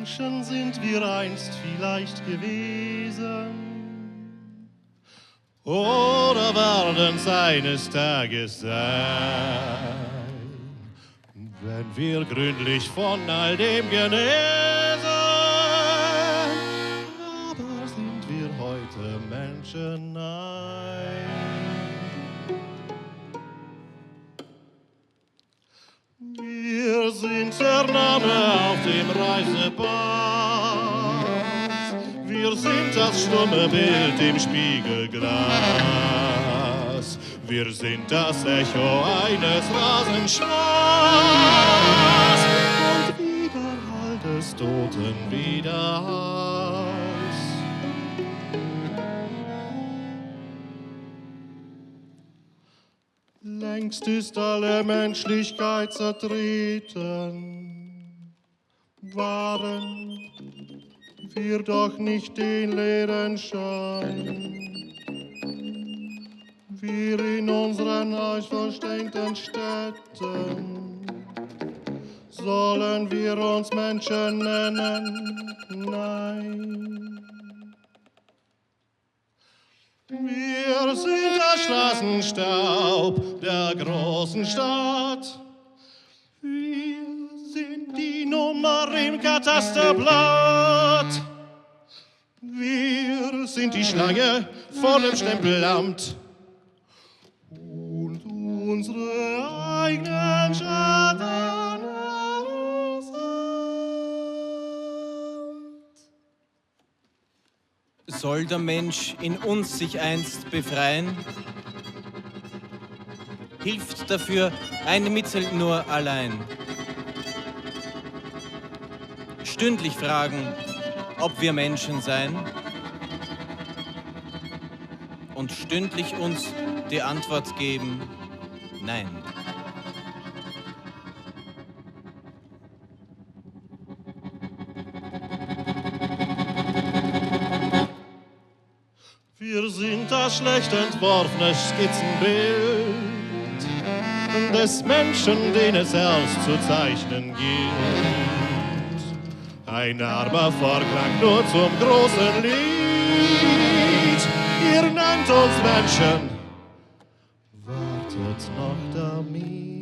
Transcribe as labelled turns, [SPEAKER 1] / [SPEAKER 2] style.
[SPEAKER 1] Menschen sind wir einst vielleicht gewesen oder werden's eines Tages sein, wenn wir gründlich von all dem genesen. Aber sind wir heute Menschen? Nein. Wir sind der Name auf dem Reisepass. Wir sind das stumme Bild im Spiegelglas. Wir sind das Echo eines Rasenschlags und Widerhall des Toten Widerhalls. Längst ist alle Menschlichkeit zertreten, waren wir doch nicht den leeren Schein. Wir in unseren euch-verstänkten Städten, sollen wir uns Menschen nennen? Nein. Wir sind der Straßenstaub der großen Stadt. Wir sind die Nummer im Katasterblatt. Wir sind die Schlange vor dem Stempelamt. Und unsere eigenen Schatten
[SPEAKER 2] Soll der Mensch in uns sich einst befreien? Hilft dafür ein Mittel nur allein. Stündlich fragen, ob wir Menschen seien, und stündlich uns die Antwort geben, nein.
[SPEAKER 1] Wir sind das schlecht entworfene Skizzenbild des Menschen, den es auszuzeichnen gilt. Ein armer Vorklang nur zum großen Lied. Ihr nennt uns Menschen, wartet noch damit.